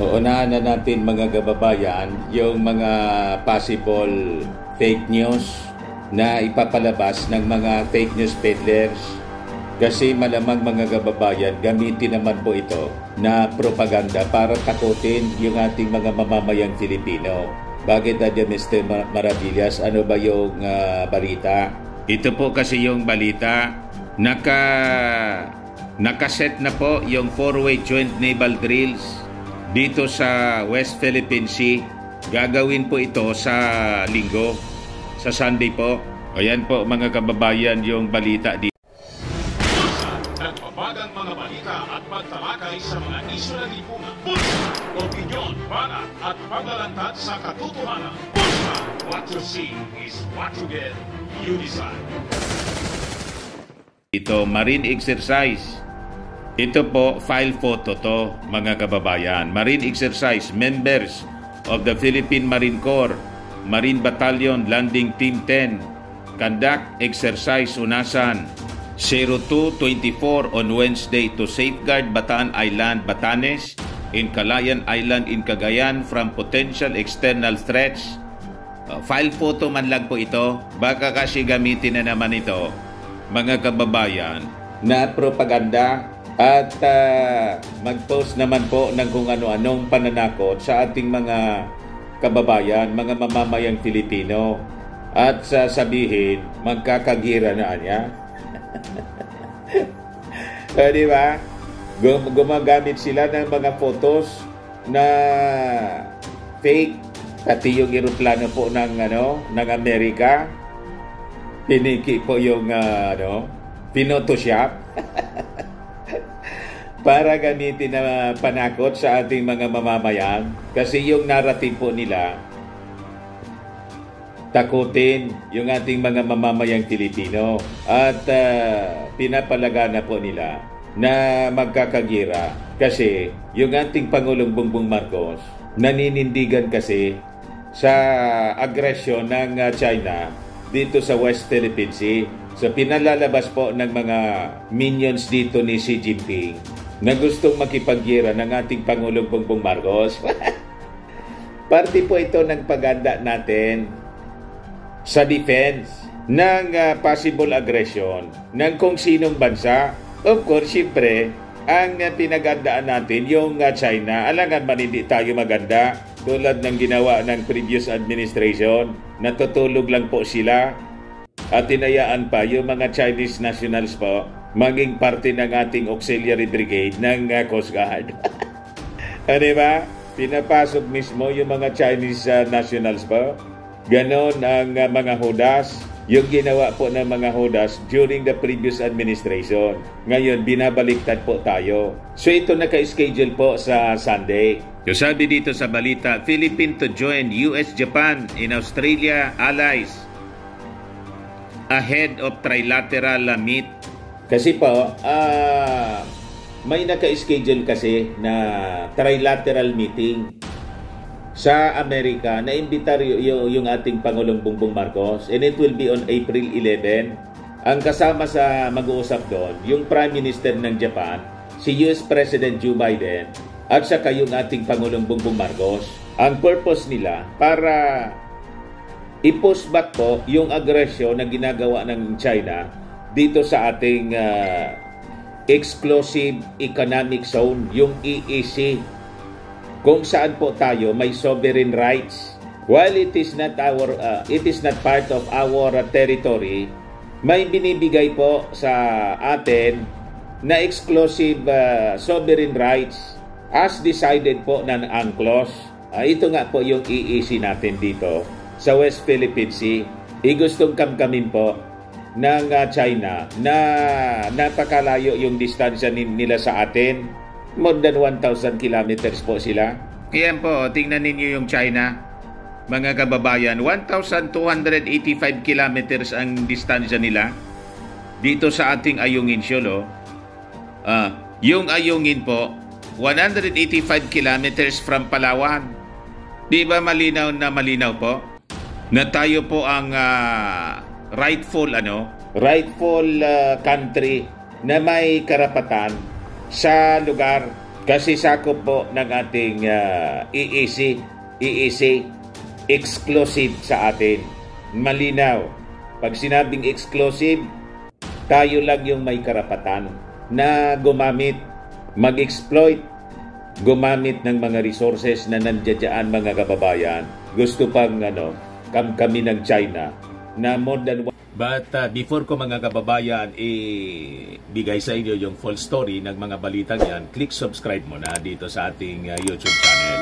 Unahan na natin mga kababayan yung mga possible fake news na ipapalabas ng mga fake news peddlers. Kasi malamang mga kababayan, gamitin naman po ito na propaganda para takutin yung ating mga mamamayang Filipino. Bakit adyan Mr. Maravillas? Ano ba yung balita? Ito po kasi yung balita. Nakaset na po yung 4-way joint naval drills dito sa West Philippine Sea. Gagawin po ito sa linggo, sa Sunday po. Ayan po mga kababayan yung balita dito. Nagbabagang mga balita at pagtalakay sa mga isyu na lipunan. Bulsa, opinyon, banat at paglalantad sa katotohanan. Bulsa, what you see is what you get. You decide. Ito, marine exercise. Ito po, file photo to, mga kababayan. Marine exercise, members of the Philippine Marine Corps, Marine Battalion Landing Team 10, conduct exercise Unasan 02-24 on Wednesday to safeguard Bataan Island, Batanes, in Calayan Island in Cagayan from potential external threats. File photo man lang po ito. Baka kasi gamitin na naman ito, mga kababayan, na propaganda. At mag-post naman po ng kung ano-anong pananakot sa ating mga kababayan, mga mamamayang Filipino. At sasabihin, magkakagira na niya. Di ba? Gumagamit sila ng mga photos na fake. Pati yung eroplano po ng Amerika. Piniki po yung pinotoshop. Para gamitin na panakot sa ating mga mamamayan. Kasi yung narrative po nila, takutin yung ating mga mamamayang Pilipino. At pinapalagana po nila na magkakagira. Kasi yung ating Pangulong Bongbong Marcos, naninindigan kasi sa agresyon ng China dito sa West Philippine Sea. So pinalalabas po ng mga minions dito ni Xi Jinping na gustong makipaggira ng ating Pangulong Bongbong Marcos. Parte po ito ng paganda natin sa defense ng possible aggression ng kung sinong bansa. Of course, siyempre, ang pinagandaan natin yung China. Alangan man hindi tayo maganda tulad ng ginawa ng previous administration. Natutulog lang po sila at tinayaan pa yung mga Chinese nationals po maging parte ng ating auxiliary brigade ng Coast Guard. Diba? Pinapasok mismo yung mga Chinese nationals po. Ganon ang mga hudas. Yung ginawa po ng mga hudas during the previous administration. Ngayon, binabaliktad po tayo. So ito naka-schedule po sa Sunday. So sabi dito sa balita, Philippines to join US-Japan in Australia allies ahead of trilateral meet. Kasi po, may naka-schedule kasi na trilateral meeting sa Amerika na imbitar yung ating Pangulong Bongbong Marcos, and it will be on April 11. Ang kasama sa mag-uusap doon, yung Prime Minister ng Japan, si US President Joe Biden, at saka yung ating Pangulong Bongbong Marcos. Ang purpose nila para i-push back po yung agresyon na ginagawa ng China dito sa ating Exclusive Economic Zone, yung EEZ, kung saan po tayo may sovereign rights. While it is not part of our territory, may binibigay po sa atin na exclusive sovereign rights as decided po ng UNCLOS. Ito nga po yung EEZ natin dito sa West Philippine Sea. Gustong kamkamin po ng China na napakalayo yung distansya nila sa atin. More than 1,000 kilometers po sila. Ayan po, tingnan ninyo yung China. Mga kababayan, 1,285 kilometers ang distansya nila dito sa ating Ayungin Shoal. Yung Ayungin po, 185 kilometers from Palawan. Di ba malinaw na malinaw po? Na tayo po ang rightful country na may karapatan sa lugar Kasi sakop po ng ating EEC, exclusive sa atin. Malinaw. Pag sinabing exclusive, tayo lang yung may karapatan na gumamit, mag-exploit, gumamit ng mga resources na nandiyan mga kababayan. Gusto pang kami ng China na more than But before ko mga kababayan bigay sa inyo yung full story ng mga balitang yan, click subscribe muna dito sa ating YouTube channel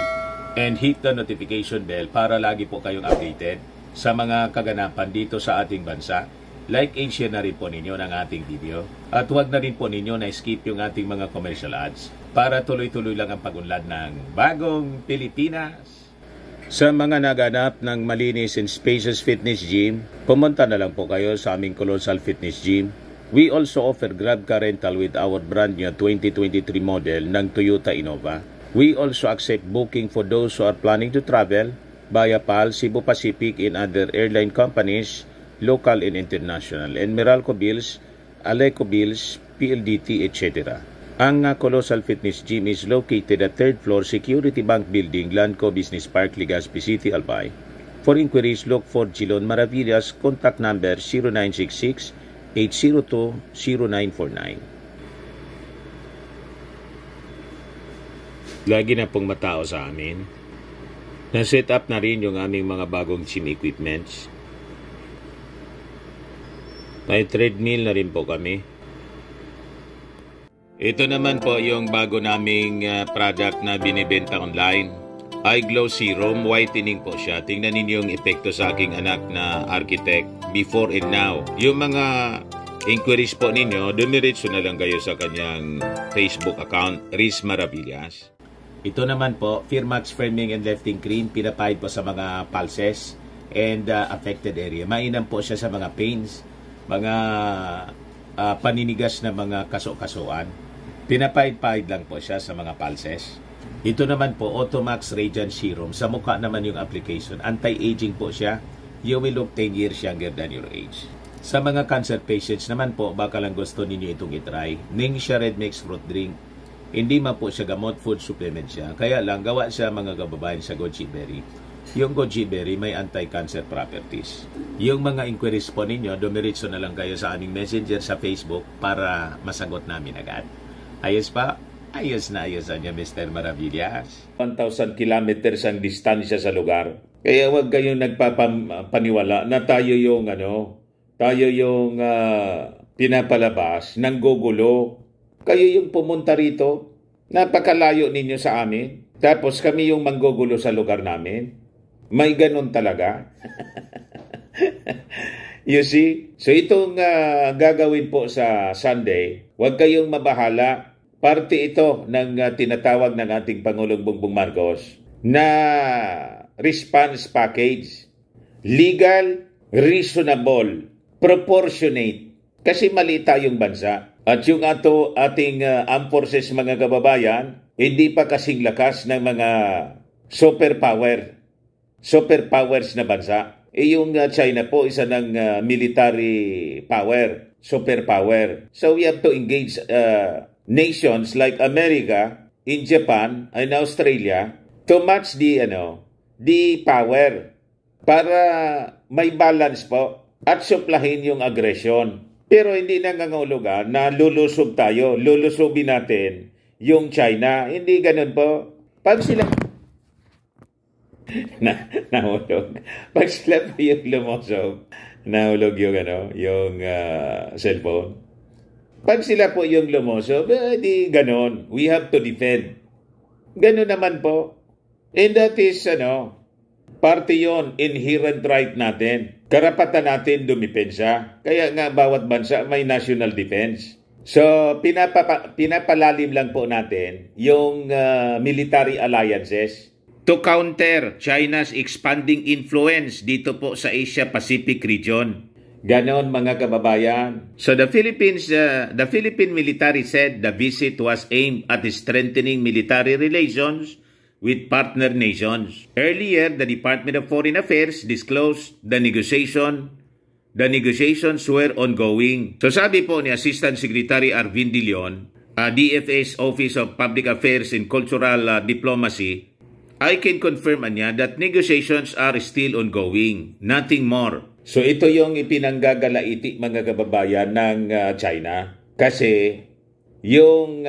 and hit the notification bell para lagi po kayong updated sa mga kaganapan dito sa ating bansa. Like and share na rin po ninyo ng ating video at huwag na rin po ninyo na skip yung ating mga commercial ads para tuloy-tuloy lang ang pag-unlad ng bagong Pilipinas. Sa mga naganap ng malinis and spacious fitness gym, pumunta na lang po kayo sa aming Colossal Fitness Gym. We also offer Grab car rental with our brand new 2023 model ng Toyota Innova. We also accept booking for those who are planning to travel via PAL, Cebu Pacific, and other airline companies, local and international, and Meralco Bills, Aleco Bills, PLDT, etc. Ang Colossal Fitness Gym is located at 3rd floor Security Bank Building, Lanco Business Park, Legazpi City, Albay. For inquiries, look for Gilon Maravillas. Contact number 0966-802-0949. Lagi na pong matao sa amin. Na-set up na rin yung aming mga bagong gym equipments. May treadmill na rin po kami. Ito naman po yung bago naming product na binibenta online. Eye Glow Serum, whitening po siya. Tingnan ninyo yung epekto sa aking anak na architect before and now. Yung mga inquiries po ninyo, dumiretso na lang kayo sa kanyang Facebook account, Riz Maravillas. Ito naman po, Firmax Firming and Lifting Cream, pinapahid po sa mga pulses and affected area. Mainam po siya sa mga pains, mga paninigas na mga kaso-kasuan. Pinapahid-pahid lang po siya sa mga pulses. Ito naman po, Automax Radiant Serum. Sa mukha naman yung application. Anti-aging po siya. You will look 10 years younger than your age. Sa mga cancer patients naman po, baka lang gusto ninyo itong itry. Ningxia Red Mix Fruit Drink. Hindi man po siya gamot, food supplement siya. Kaya lang, gawa siya mga kababayan sa goji berry. Yung goji berry may anti-cancer properties. Yung mga inquiries po ninyo, dumiretso na lang kayo sa aming messenger sa Facebook para masagot namin agad. Ayos pa? Ayos na ayos niya, Mr. Maravillas. 1,000 kilometers ang distansya sa lugar. Kaya huwag kayong nagpapaniwala na tayo yung pinapalabas ng gugulo. Kayo yung pumunta rito. Napakalayo ninyo sa amin. Tapos kami yung manggugulo sa lugar namin. May ganun talaga. You see? So itong gagawin po sa Sunday, huwag kayong mabahala. Parte ito ng tinatawag ng ating Pangulong Bongbong Marcos na response package. Legal, reasonable, proportionate. Kasi mali tayong bansa. At yung ating armed forces mga kababayan, hindi pa kasing lakas ng mga superpowers na bansa. Yung China po, isa ng military power, superpower. So we have to engage nations like America, in Japan, and Australia to match the power para may balance po at suplahin yung aggression. Pero hindi nangangahulugan na lulusob tayo, lulusubin natin yung China. Hindi ganun po. Pag sila nahulog. Pag sila po yung lumusob, nahulog yung cellphone. Pag sila po yung lumusob, di ganon. We have to defend. Ganon naman po. And that is, parte yon, inherent right natin. Karapatan natin dumipensa. Kaya nga bawat bansa may national defense. So, pinapalalim lang po natin yung military alliances to counter China's expanding influence dito po sa Asia-Pacific region. Ganon mga kababayan. So the Philippine military said the visit was aimed at strengthening military relations with partner nations. Earlier, the Department of Foreign Affairs disclosed the negotiations were ongoing. So sabi po ni Assistant Secretary Arvin De Leon DFA's Office of Public Affairs and Cultural Diplomacy, I can confirm niya that negotiations are still ongoing, nothing more. So ito yung ipinanggagalaiti mga kababayan ng China kasi yung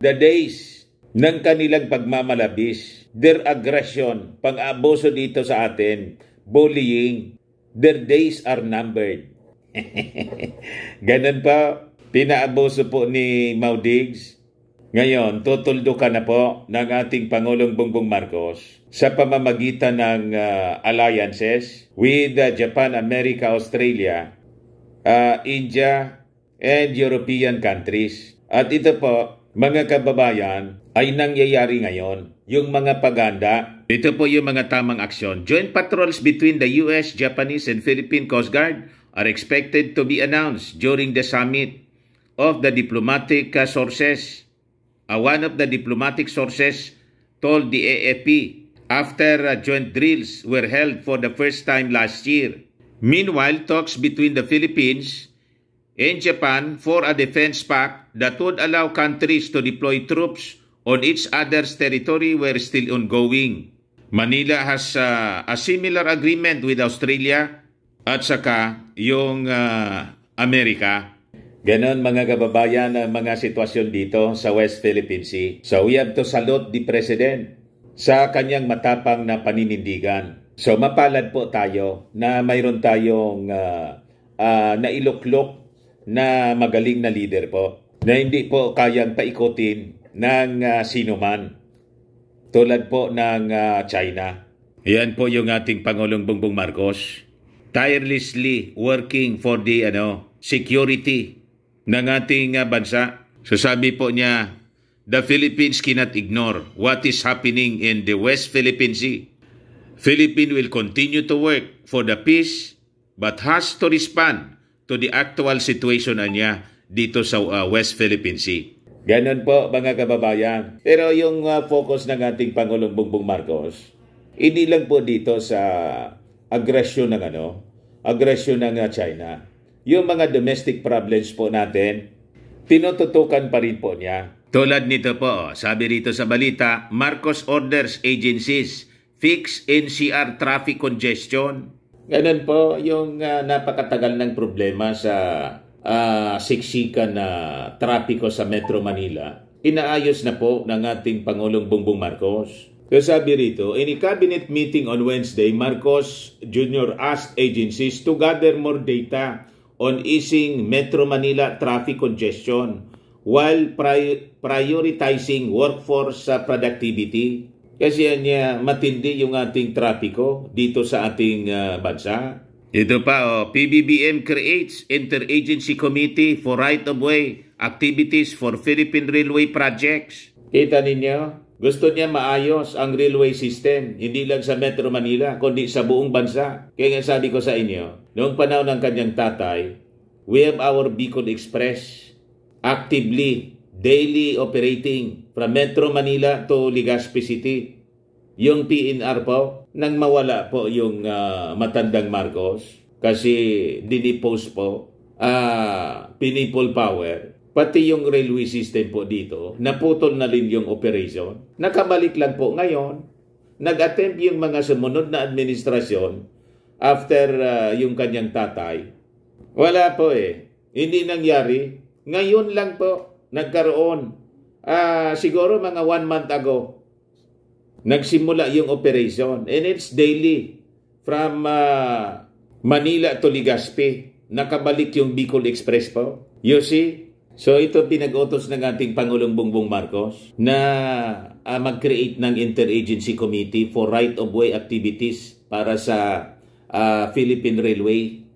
the days ng kanilang pagmamalabis, their aggression, pang-abuso dito sa atin, bullying, their days are numbered. Ganun pa, pinaabuso po ni Mau Diggs. Ngayon, tutuldukan na po ng ating Pangulong Bongbong Marcos sa pamamagitan ng alliances with Japan, America, Australia, India, and European countries. At ito po, mga kababayan, ay nangyayari ngayon. Yung mga paganda, ito po yung mga tamang aksyon. Joint patrols between the US, Japanese, and Philippine Coast Guard are expected to be announced during the summit of the diplomatic sources. One of the diplomatic sources told the AFP after joint drills were held for the first time last year. Meanwhile, talks between the Philippines and Japan for a defense pact that would allow countries to deploy troops on each other's territory were still ongoing. Manila has a similar agreement with Australia at saka yung Amerika. Ganon mga kababayan ang mga sitwasyon dito sa West Philippine Sea. So we have to salute the President sa kanyang matapang na paninindigan. So mapalad po tayo na mayroon tayong nailuklok na magaling na leader po na hindi po kayang paikutin ng sinuman tulad po ng China. Yan po yung ating Pangulong Bongbong Marcos, tirelessly working for the security ng ating bansa. So sabi po niya, the Philippines cannot ignore what is happening in the West Philippine Sea. Philippines will continue to work for the peace but has to respond to the actual situation niya dito sa West Philippine Sea. Ganon po mga kababayan. Pero yung focus ng ating Pangulong Bongbong Marcos, hindi lang po dito sa agresyon ng agresyon ng China. Yung mga domestic problems po natin, tinututukan pa rin po niya. Tulad nito po, sabi rito sa balita, Marcos orders agencies fix NCR traffic congestion. Ganun po yung napakatagal ng problema sa siksikan na trapiko sa Metro Manila. Inaayos na po ng ating Pangulong Bongbong Marcos. Kasi sabi rito, in a cabinet meeting on Wednesday, Marcos Jr. asked agencies to gather more data on easing Metro Manila traffic congestion while prioritizing workforce productivity. Kasi niya matindi yung ating trapiko dito sa ating bansa. Ito pa, PBBM creates Interagency Committee for Right-of-Way Activities for Philippine Railway Projects. Kita ninyo? Gusto niya maayos ang railway system, hindi lang sa Metro Manila, kundi sa buong bansa. Kaya nga sabi ko sa inyo, noong panahon ng kanyang tatay, we have our Bicol Express actively, daily operating from Metro Manila to Legazpi City. Yung PNR po, nang mawala po yung matandang Marcos, kasi dinipose po, pinipol power, pati yung railway system po dito, naputol na rin yung operation. Nakabalik lang po ngayon, nag-attempt yung mga sumunod na administrasyon after yung kanyang tatay. Wala po Hindi nangyari. Ngayon lang po nagkaroon. Siguro mga 1 month ago, nagsimula yung operation. And it's daily from Manila to Legazpi. Nakabalik yung Bicol Express po. You see? So ito pinag-utos ng ating Pangulong Bongbong Marcos na mag-create ng Interagency Committee for Right-of-Way Activities para sa Philippine Railway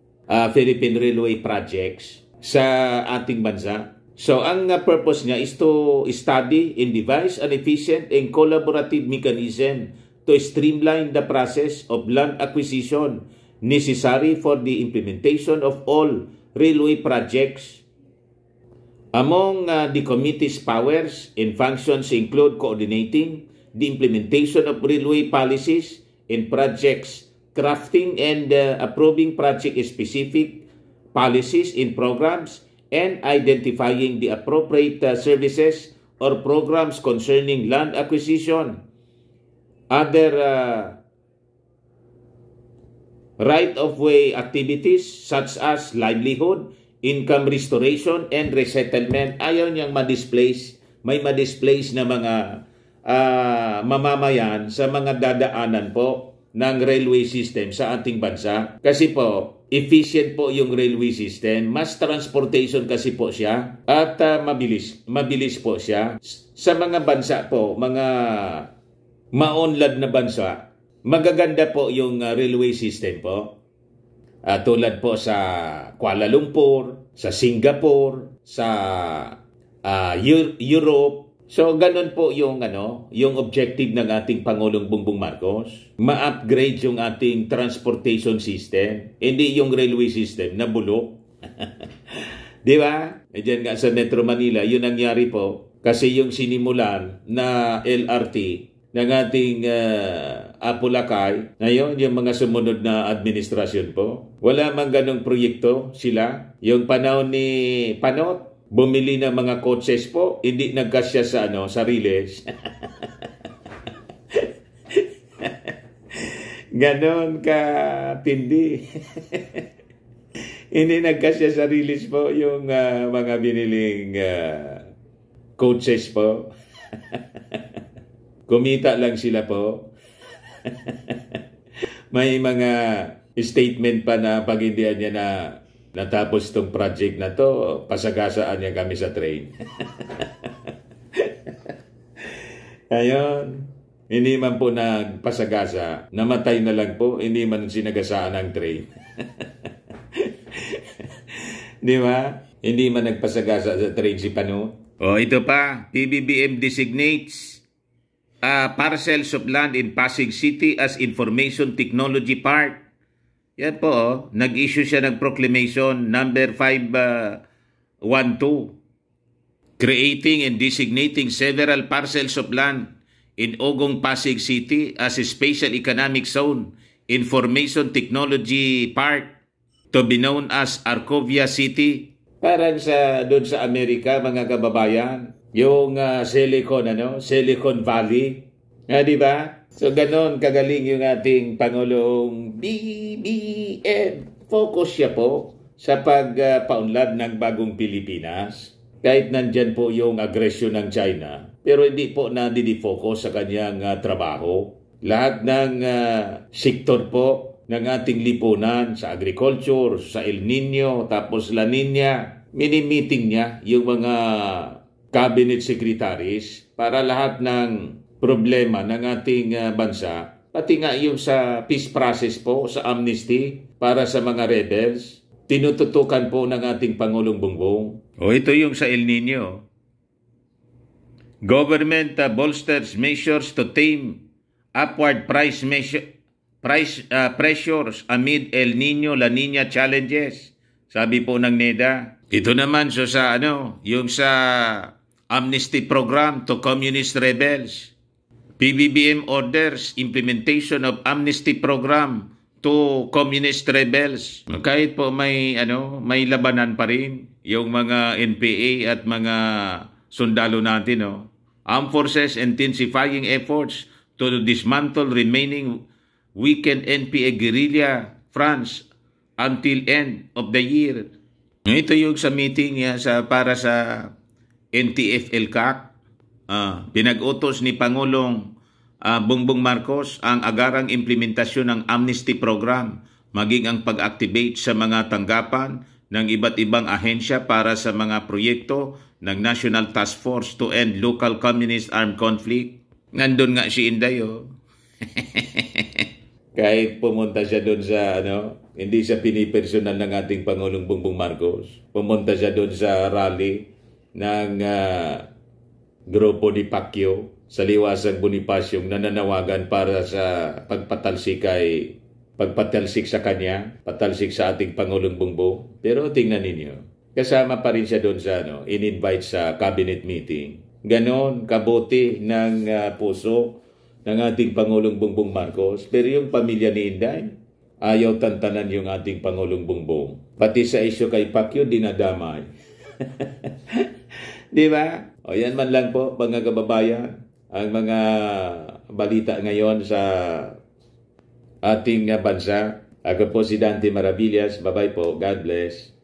projects sa ating bansa. So ang purpose niya is to study and devise an efficient and collaborative mechanism to streamline the process of land acquisition necessary for the implementation of all railway projects. Among the committee's powers and functions include coordinating the implementation of railway policies and projects, crafting and approving project-specific policies and programs, and identifying the appropriate services or programs concerning land acquisition, other right-of-way activities such as livelihood, income restoration, and resettlement. Ayaw niyang may ma-displace na mga mamamayan sa mga dadaanan po ng railway system sa ating bansa. Kasi po, efficient po yung railway system, mass transportation kasi po siya, at mabilis po siya. Sa mga bansa po, mga maunlad na bansa, magaganda po yung railway system po. Tulad po sa Kuala Lumpur, sa Singapore, sa Europe. So ganun po yung yung objective ng ating Pangulong Bongbong Marcos, ma-upgrade yung ating transportation system, hindi yung railway system na bulok. Di ba? Diyan nga sa Metro Manila, yun nangyari po kasi yung sinimulan na LRT ng ating Apulacay, ngayon yung mga sumunod na administrasyon po, wala mang ganong proyekto sila. Yung panahon ni Panot, bumili ng mga coaches po, hindi nagkasya sa riles. Ganon ka tindi. Hindi nagkasya sa riles po yung mga biniling coaches po. Kumita lang sila po. May mga statement pa na pag hindi niya na natapos tong project na to, pasagasaan niya kami sa train. Ayun, hindi man po nagpasagasa, namatay na lang po, hindi man sinagasaan ang train. Di ba? Hindi man nagpasagasa sa train si Pano. Ito pa, PBBM designates parcels of land in Pasig City as Information Technology Park. Yan po, nag-issue siya ng proclamation number 512, creating and designating several parcels of land in Ogong, Pasig City as a Special Economic Zone Information Technology Park to be known as Arcovia City. Parang doon sa Amerika, mga kababayan, yung Silicon Valley, di ba? So ganon kagaling yung ating Pangulong BBM. Focus siya po sa pagpaunlad ng bagong Pilipinas. Kahit nandyan po yung agresyon ng China, pero hindi po nadidi-focus sa kanyang trabaho. Lahat ng sektor po ng ating lipunan, sa agriculture, sa El Nino, tapos La Nina, mini-meeting niya yung mga cabinet secretaries para lahat ng problema ng ating bansa, pati nga yung sa peace process po, sa amnesty para sa mga rebels, tinututukan po ng ating Pangulong Bongbong. Ito yung sa El Nino. Government bolsters measures to tame upward price pressures amid El Nino, La Nina challenges. Sabi po ng NEDA. Ito naman yung sa amnesty program to communist rebels. PBBM orders implementation of amnesty program to communist rebels. Kahit po may labanan pa rin yung mga NPA at mga sundalo natin, Armed Forces intensifying efforts to dismantle remaining weakened NPA guerrilla fronts until end of the year. Ito yung sa meeting para sa NTF-ELCAC. Pinag-utos ni Pangulong Bongbong Marcos ang agarang implementasyon ng amnesty program, maging ang pag-activate sa mga tanggapan ng iba't ibang ahensya para sa mga proyekto ng National Task Force to End Local Communist Armed Conflict. Nandun nga si Inday, Kahit pumunta siya doon sa hindi siya pinipersonal ng ating Pangulong Bongbong Marcos. Pumunta siya doon sa rally ng grupo ni Pacquiao sa Liwasang Bonifacio, nananawagan para sa pagpatalsik sa kanya, patalsik sa ating Pangulong Bongbong. Pero tingnan ninyo, kasama pa rin siya doon sa in-invite sa cabinet meeting. Ganon kabuti ng puso ng ating Pangulong Bongbong Marcos. Pero yung pamilya ni Inday, ayaw tantanan yung ating Pangulong Bongbong. Pati sa isyo kay Pacquiao, dinadamay. Di ba? O yan man lang po, mga kababayan, ang mga balita ngayon sa ating bansa. Ako po si Dante Maravillas. Bye-bye po. God bless.